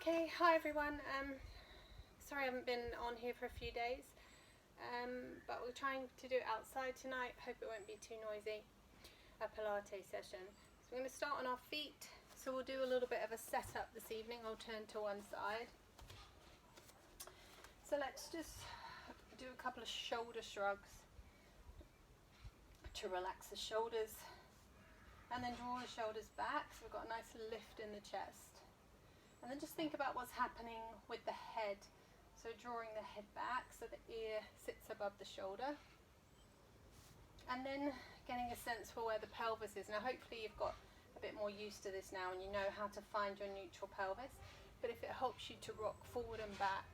Okay, hi everyone. Sorry I haven't been on here for a few days, but we're trying to do it outside tonight. Hope it won't be too noisy. A Pilates session. So we're going to start on our feet. So we'll do a little bit of a setup this evening. I'll turn to one side. So let's just do a couple of shoulder shrugs to relax the shoulders, and then draw the shoulders back so we've got a nice lift in the chest. And then just think about what's happening with the head. So drawing the head back so the ear sits above the shoulder. And then getting a sense for where the pelvis is. Now hopefully you've got a bit more used to this now and you know how to find your neutral pelvis. But if it helps you to rock forward and back,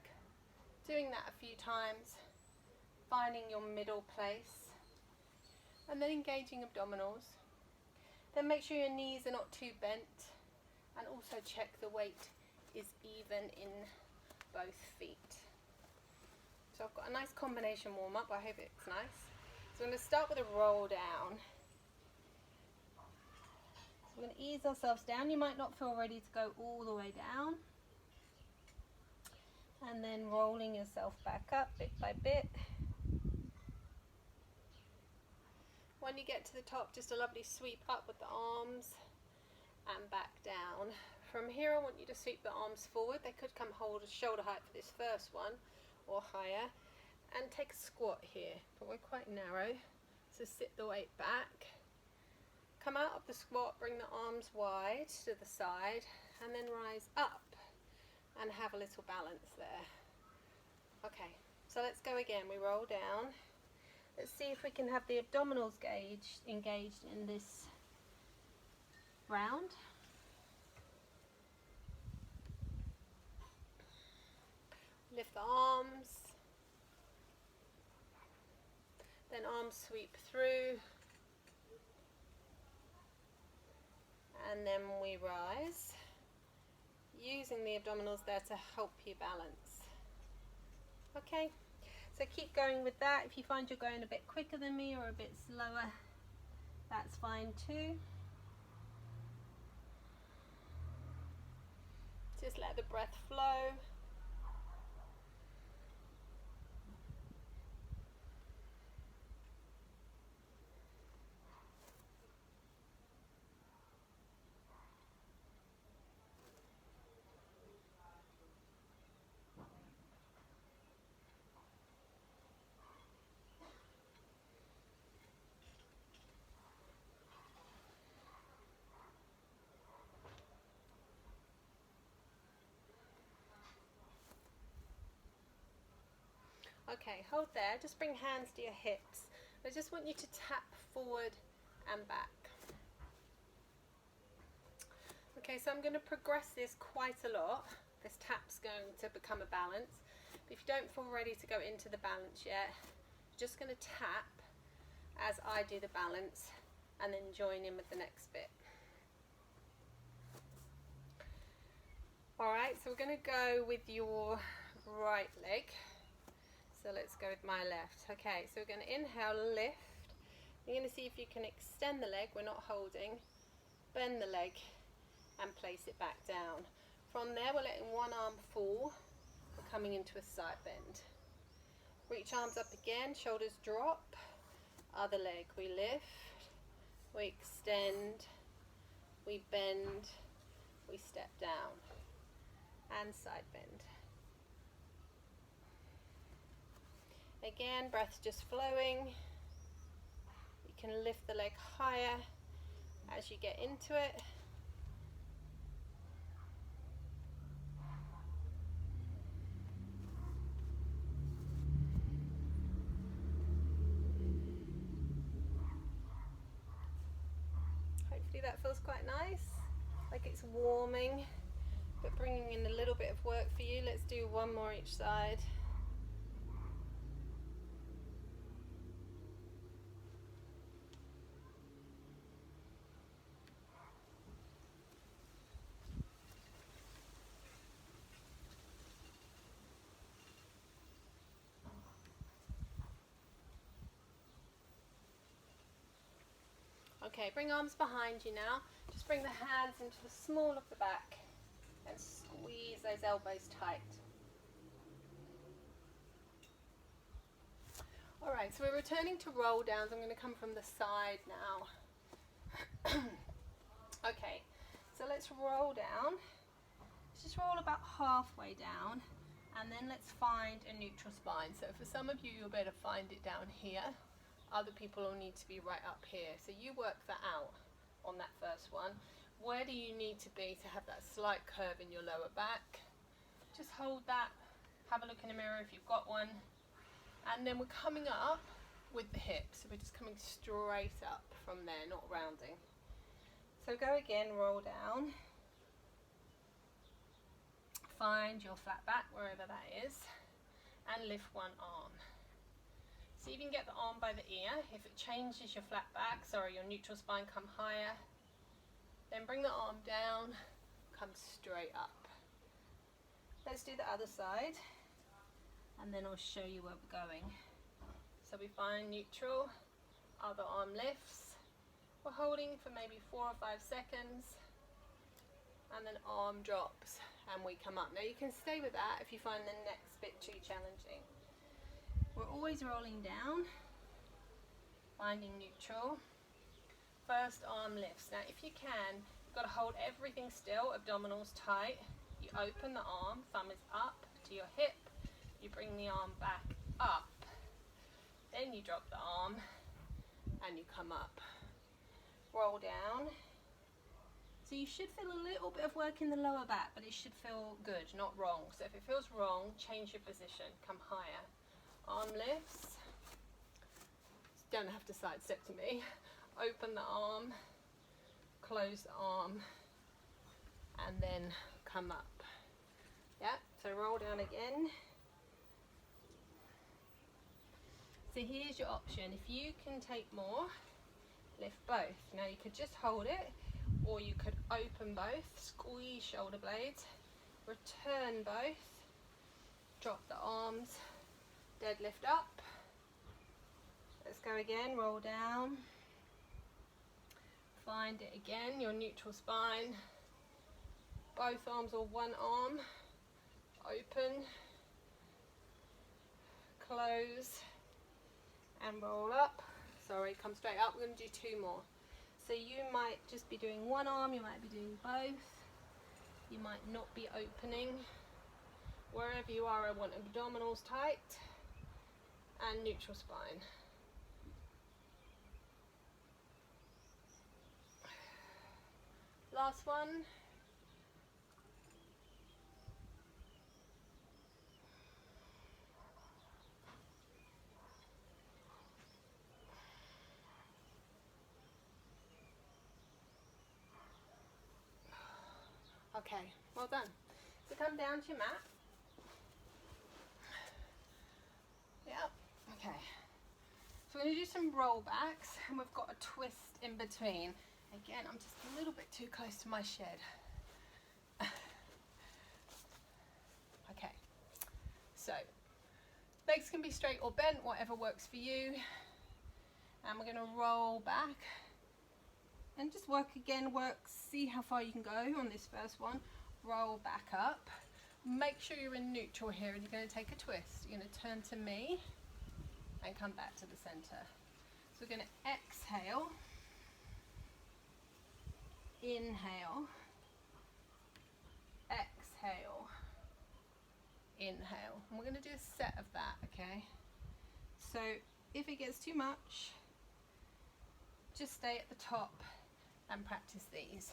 doing that a few times, finding your middle place, and then engaging abdominals. Then make sure your knees are not too bent, and also check the weight is even in both feet. So I've got a nice combination warm up. I hope it's nice. So I'm going to start with a roll down. So we're going to ease ourselves down. You might not feel ready to go all the way down. And then rolling yourself back up bit by bit. When you get to the top, just a lovely sweep up with the arms and back down. From here I want you to sweep the arms forward. They could come hold shoulder height for this first one or higher, and take a squat here, but we're quite narrow, so sit the weight back. Come out of the squat, bring the arms wide to the side, and then rise up and have a little balance there. Okay, so let's go again. We roll down. Let's see if we can have the abdominals engaged in this round. Lift the arms, then arms sweep through, and then we rise, using the abdominals there to help you balance. Okay, so keep going with that. If you find you're going a bit quicker than me or a bit slower, that's fine too. Just let the breath flow. Okay, hold there. Just bring hands to your hips. I just want you to tap forward and back. Okay, so I'm going to progress this quite a lot. This tap's going to become a balance. But if you don't feel ready to go into the balance yet, you're just going to tap as I do the balance and then join in with the next bit. Alright, so we're going to go with your right leg. So let's go with my left. Okay, so we're going to inhale, lift. You're going to see if you can extend the leg. We're not holding. Bend the leg and place it back down. From there, we're letting one arm fall. We're coming into a side bend. Reach arms up again, shoulders drop. Other leg, we lift, we extend, we bend, we step down, and side bend. Again, breath just flowing. You can lift the leg higher as you get into it. Hopefully that feels quite nice, like it's warming, but bringing in a little bit of work for you. Let's do one more each side. Okay, bring arms behind you now. Just bring the hands into the small of the back and squeeze those elbows tight. Alright, so we're returning to roll downs. I'm going to come from the side now. Okay, so let's roll down. Let's just roll about halfway down, and then let's find a neutral spine. So for some of you, you'll better find it down here. Other people will need to be right up here. So you work that out on that first one. Where do you need to be to have that slight curve in your lower back? Just hold that, have a look in the mirror if you've got one. And then we're coming up with the hips. So we're just coming straight up from there, not rounding. So go again, roll down. Find your flat back, wherever that is, and lift one arm. So you can get the arm by the ear. If it changes your flat back, your neutral spine, come higher. Then bring the arm down, come straight up. Let's do the other side, and then I'll show you where we're going. So we find neutral, other arm lifts. We're holding for maybe 4 or 5 seconds, and then arm drops, and we come up. Now you can stay with that if you find the next bit too challenging. We're always rolling down, finding neutral. First arm lifts. Now if you can, you've got to hold everything still, abdominals tight. You open the arm, thumb is up to your hip. You bring the arm back up. Then you drop the arm and you come up. Roll down. So you should feel a little bit of work in the lower back, but it should feel good, not wrong. So if it feels wrong, change your position, come higher. Arm lifts. Don't have to sidestep to me. Open the arm, close the arm, and then come up. Yeah, so roll down again. So here's your option. If you can take more, lift both. Now you could just hold it, or you could open both, squeeze shoulder blades, return both, drop the arms, deadlift up. Let's go again, roll down. Find it again, your neutral spine. Both arms or one arm. Open, close, and roll up. Sorry, come straight up. We're going to do 2 more. So you might just be doing one arm, you might be doing both. You might not be opening. Wherever you are, I want abdominals tight and neutral spine. Last one. Okay, well done. So come down to your mat. Yep, okay. So we're going to do some roll backs, and we've got a twist in between. Again, I'm just a little bit too close to my shed. Okay, so legs can be straight or bent, whatever works for you. And we're going to roll back and just work again, see how far you can go on this first one. Roll back up. Make sure you're in neutral here, and you're going to take a twist. You're going to turn to me and come back to the center. So we're going to exhale, inhale, exhale, inhale. And we're going to do a set of that, okay? So if it gets too much, just stay at the top and practice these.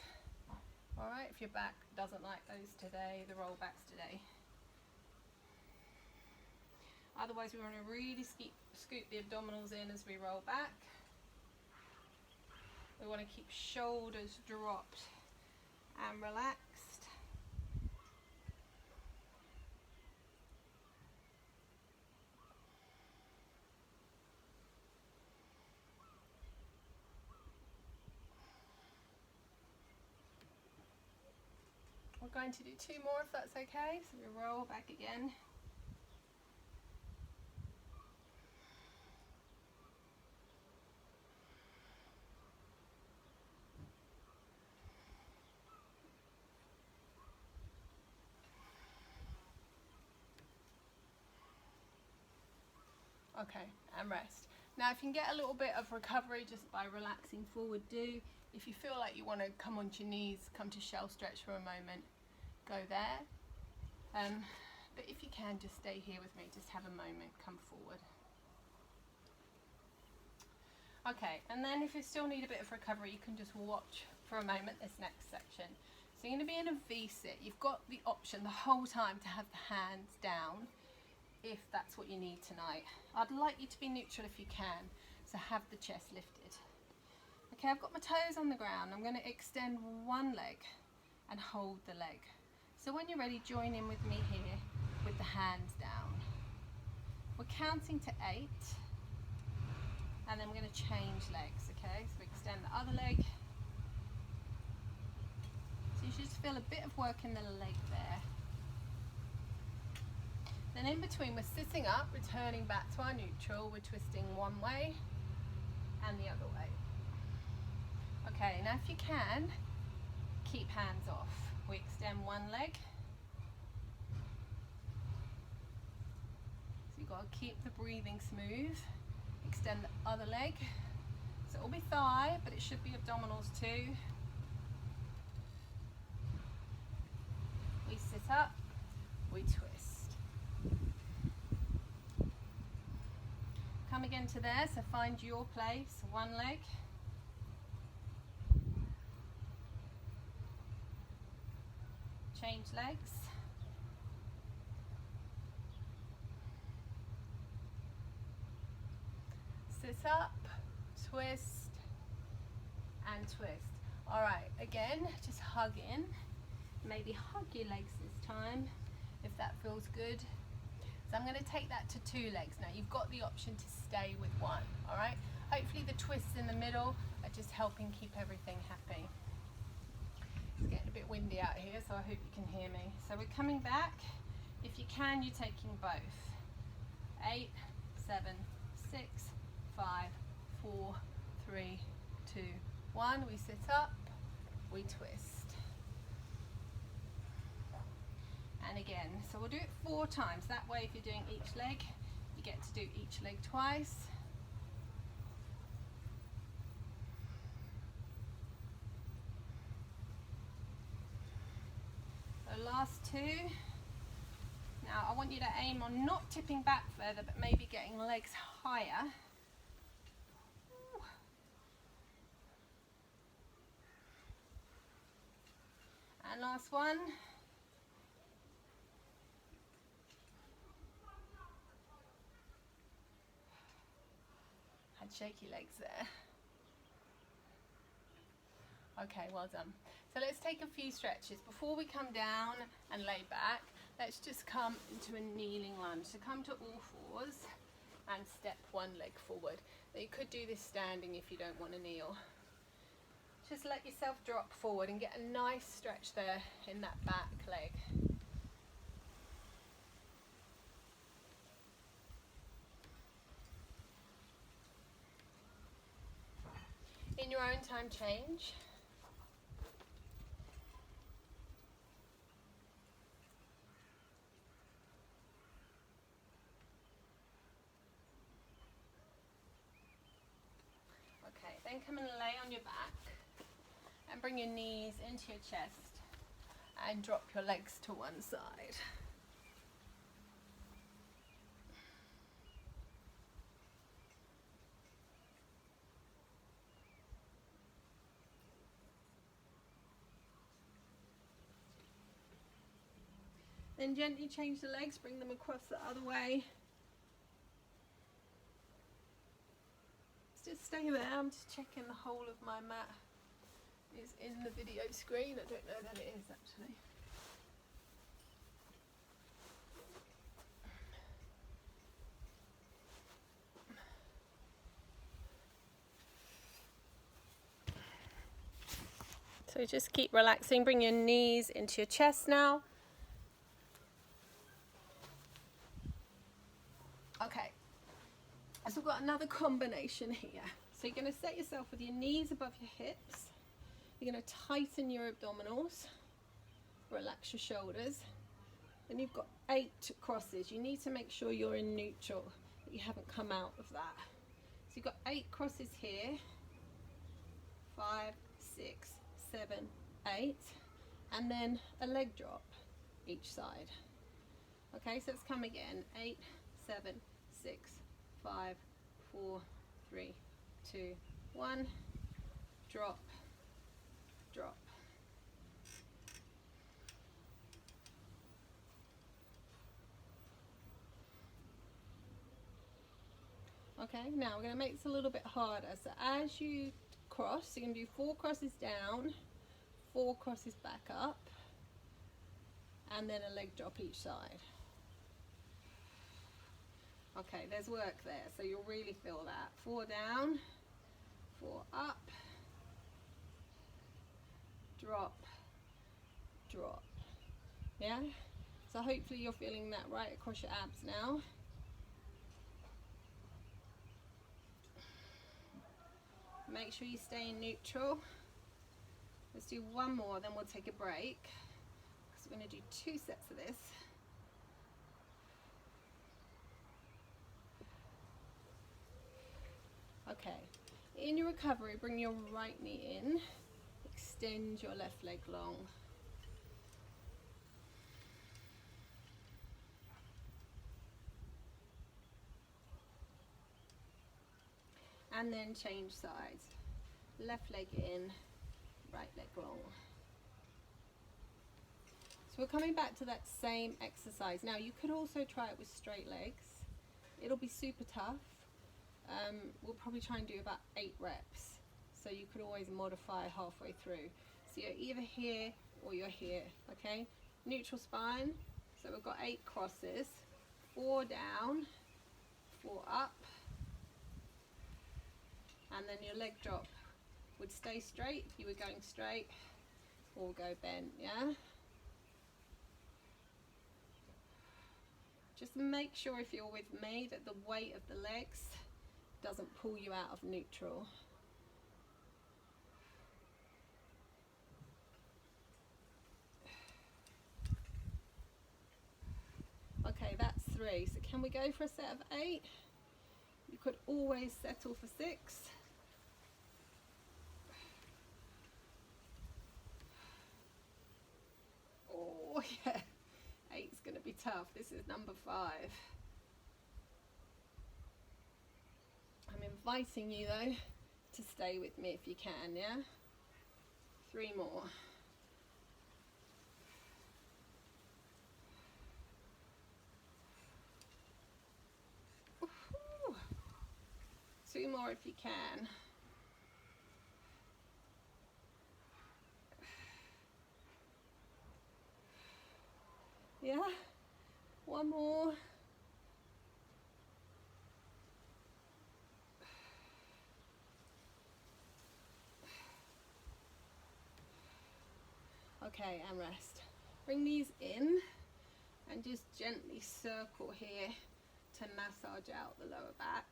All right, if your back doesn't like those today, the roll backs today. Otherwise, we want to really scoop the abdominals in as we roll back. We want to keep shoulders dropped and relaxed. We're going to do 2 more if that's okay. So we roll back again. Okay, and rest. Now if you can get a little bit of recovery just by relaxing forward, do. If you feel like you want to come onto your knees, come to shell stretch for a moment, go there. But if you can, just stay here with me, just have a moment, come forward. Okay, and then if you still need a bit of recovery, you can just watch for a moment this next section. So you're going to be in a V-sit. You've got the option the whole time to have the hands down, if that's what you need tonight. I'd like you to be neutral if you can, so have the chest lifted. Okay, I've got my toes on the ground. I'm going to extend one leg and hold the leg. So when you're ready, join in with me here with the hands down. We're counting to 8, and then we're going to change legs, okay? So extend the other leg. So you should just feel a bit of work in the leg there. Then in between, we're sitting up, returning back to our neutral. We're twisting one way and the other way. Okay, now if you can, keep hands off. We extend one leg. So you've got to keep the breathing smooth. Extend the other leg. So it will be thigh, but it should be abdominals too. We sit up, we twist. Come again to there, so find your place, one leg. Change legs. Sit up, twist, and twist. All right, again, just hug in. Maybe hug your legs this time, if that feels good. So I'm going to take that to 2 legs now. You've got the option to stay with one, all right? Hopefully the twists in the middle are just helping keep everything happy. It's getting a bit windy out here, so I hope you can hear me. So we're coming back. If you can, you're taking both. 8, 7, 6, 5, 4, 3, 2, 1. We sit up, we twist. And again, so we'll do it 4 times. That way, if you're doing each leg, you get to do each leg twice. So last 2. Now I want you to aim on not tipping back further, but maybe getting legs higher. And last one. Had shaky legs there. Okay, well done. So let's take a few stretches. Before we come down and lay back, let's just come into a kneeling lunge. So come to all fours and step one leg forward. Now you could do this standing if you don't want to kneel. Just let yourself drop forward and get a nice stretch there in that back leg. In your own time, change. Okay, then come and lay on your back and bring your knees into your chest and drop your legs to one side. Then gently change the legs, bring them across the other way. Just stay there. I'm just checking the whole of my mat is in the video screen. I don't know that it is actually. So just keep relaxing. Bring your knees into your chest now. Okay, so we've got another combination here. So you're going to set yourself with your knees above your hips. You're going to tighten your abdominals, relax your shoulders. Then you've got 8 crosses. You need to make sure you're in neutral, that you haven't come out of that. So you've got 8 crosses here, 5, 6, 7, 8, and then a leg drop each side. Okay, so let's come again. 8, 7, 6, 5, 4, 3, 2, 1. Drop, drop. Okay, now we're going to make this a little bit harder. So as you cross, you're going to do 4 crosses down, 4 crosses back up, and then a leg drop each side. Okay, there's work there, so you'll really feel that. 4 down, 4 up, drop, drop. Yeah? So hopefully you're feeling that right across your abs now. Make sure you stay in neutral. Let's do one more, then we'll take a break, because we're going to do 2 sets of this. Okay, in your recovery, bring your right knee in, extend your left leg long. And then change sides. Left leg in, right leg long. So we're coming back to that same exercise. Now you could also try it with straight legs. It'll be super tough. We'll probably try and do about 8 reps. So you could always modify halfway through. So you're either here or you're here, okay? Neutral spine. So we've got 8 crosses. 4 down, 4 up. And then your leg drop would stay straight if you were going straight, or go bent, yeah? Just make sure, if you're with me, that the weight of the legs doesn't pull you out of neutral. Okay, that's 3. So can we go for a set of 8? You could always settle for 6. Oh yeah, 8's going to be tough. This is number 5. I'm inviting you though to stay with me if you can, yeah? 3 more. Woohoo. 2 more if you can. Yeah, 1 more. Okay, and rest. Bring these in and just gently circle here to massage out the lower back.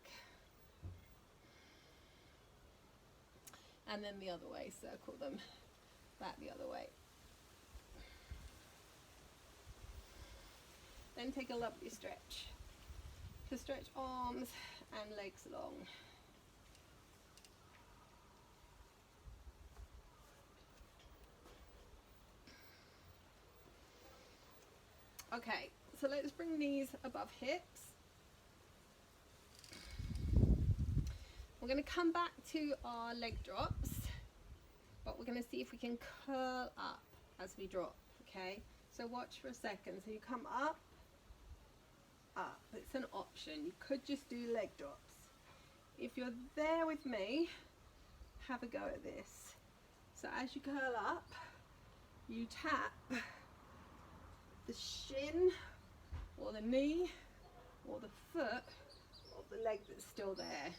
And then the other way, circle them back the other way. Then take a lovely stretch. So stretch arms and legs long. Okay, so let's bring these above hips. We're going to come back to our leg drops, but we're going to see if we can curl up as we drop, okay? So watch for a second. So you come up, up. It's an option. You could just do leg drops. If you're there with me, have a go at this. So as you curl up, you tap the shin or the knee or the foot of the leg that's still there.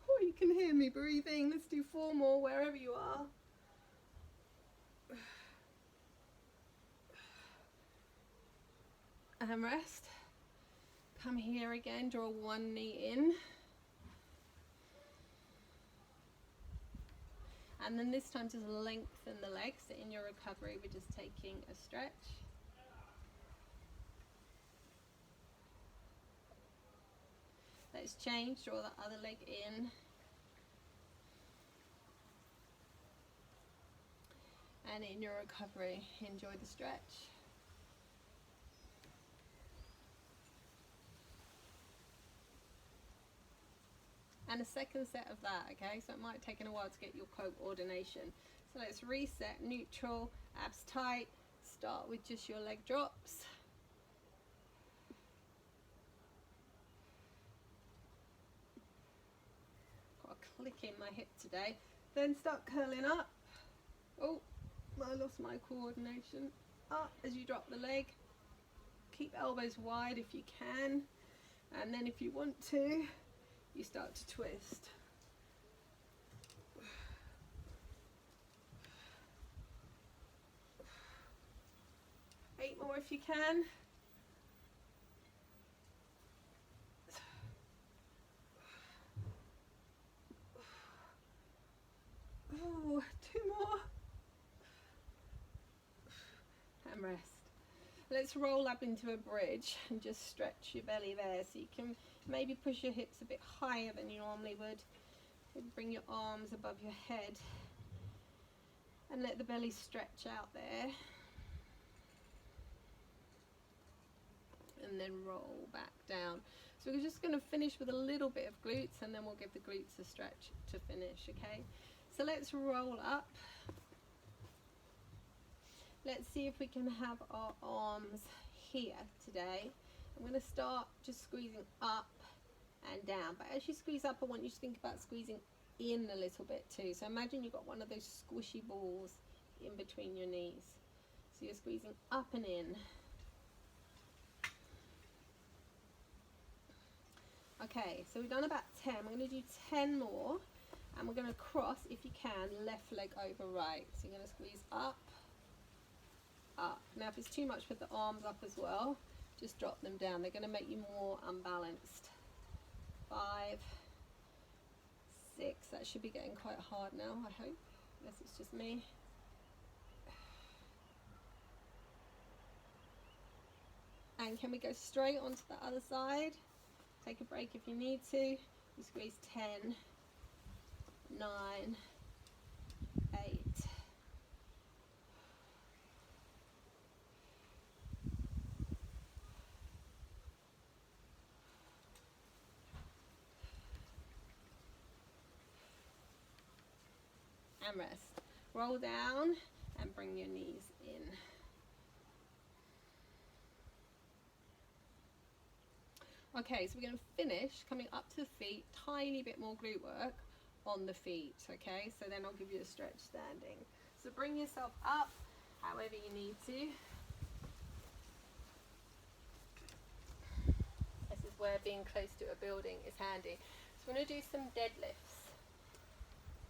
Oh, you can hear me breathing. Let's do 4 more wherever you are. And rest. Come here again, draw 1 knee in. And then this time just lengthen the legs. So in your recovery, we're just taking a stretch. Let's change, draw the other leg in. And in your recovery, enjoy the stretch. And a second set of that, okay? So it might have taken a while to get your coordination. So let's reset, neutral, abs tight. Start with just your leg drops. Got a click in my hip today. Then start curling up. Oh, I lost my coordination. Up as you drop the leg. Keep elbows wide if you can. And then if you want to, you start to twist. 8 more if you can. Oh, 2 more. And rest. Let's roll up into a bridge and just stretch your belly there. So you can maybe push your hips a bit higher than you normally would. And bring your arms above your head. And let the belly stretch out there. And then roll back down. So we're just going to finish with a little bit of glutes, and then we'll give the glutes a stretch to finish, okay? So let's roll up. Let's see if we can have our arms here today. I'm going to start just squeezing up and down. But as you squeeze up, I want you to think about squeezing in a little bit too. So imagine you've got one of those squishy balls in between your knees. So you're squeezing up and in. Okay, so we've done about 10. I'm going to do 10 more. And we're going to cross, if you can, left leg over right. So you're going to squeeze up. Up. Now if it's too much, put the arms up as well. Just drop them down. They're going to make you more unbalanced. 5, 6. That should be getting quite hard now, I hope. Unless it's just me. And can we go straight onto the other side? Take a break if you need to. You squeeze 10, 9, 8. And rest. Roll down and bring your knees in. Okay, so we're going to finish coming up to the feet, tiny bit more glute work on the feet, okay? So then I'll give you a stretch standing. So bring yourself up however you need to. This is where being close to a building is handy. So we're going to do some deadlifts.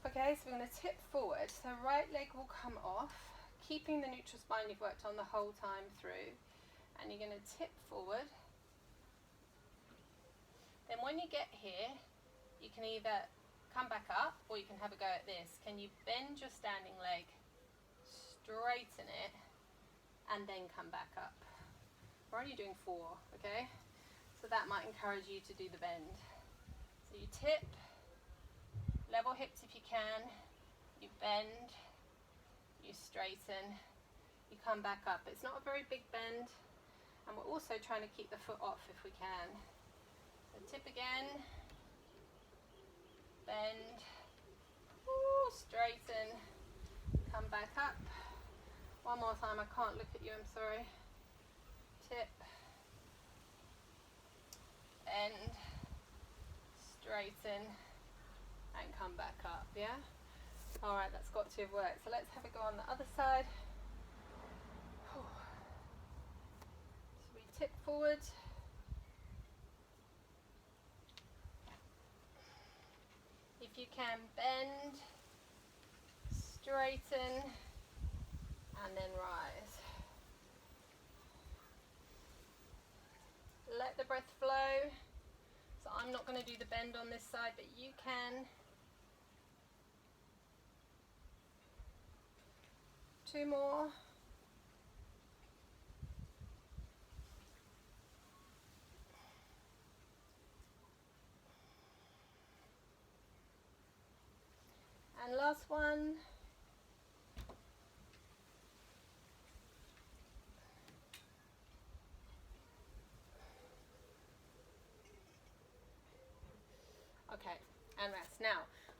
Okay, so we're going to tip forward. So right leg will come off, keeping the neutral spine you've worked on the whole time through. And you're going to tip forward. Then when you get here, you can either come back up or you can have a go at this. Can you bend your standing leg, straighten it, and then come back up? We're only doing 4, okay? So that might encourage you to do the bend. So you tip, level hips if you can, you bend, you straighten, you come back up. It's not a very big bend, and we're also trying to keep the foot off if we can. So tip again, bend, straighten, come back up. One more time, I can't look at you, I'm sorry. Tip, bend, straighten, and come back up, yeah? Alright, that's got to have worked. So let's have a go on the other side. So we tip forward. If you can, bend, straighten, and then rise. Let the breath flow. So I'm not going to do the bend on this side, but you can. 2 more. And last one. Okay, and rest. Now,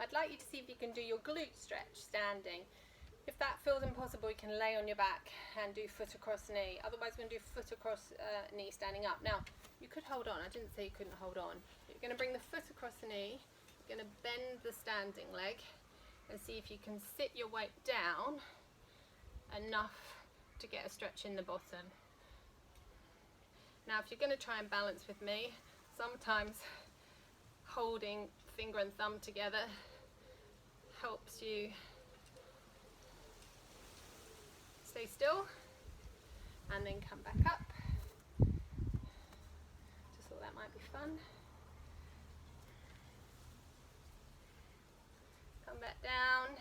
I'd like you to see if you can do your glute stretch standing. If that feels impossible, you can lay on your back and do foot across knee. Otherwise, we're going to do foot across knee standing up. Now, you could hold on. I didn't say you couldn't hold on. You're going to bring the foot across the knee. You're going to bend the standing leg and see if you can sit your weight down enough to get a stretch in the bottom. Now, if you're going to try and balance with me, sometimes holding finger and thumb together helps you stay still and then come back up. Just thought that might be fun. Come back down.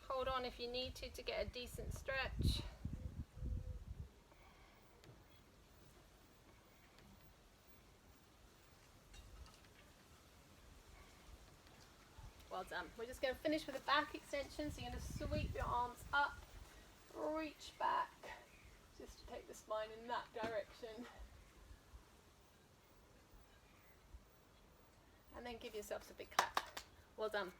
Hold on if you need to get a decent stretch. Well done. We're just going to finish with a back extension. So you're going to sweep your arms up, reach back, just to take the spine in that direction. And then give yourselves a big clap. Well done.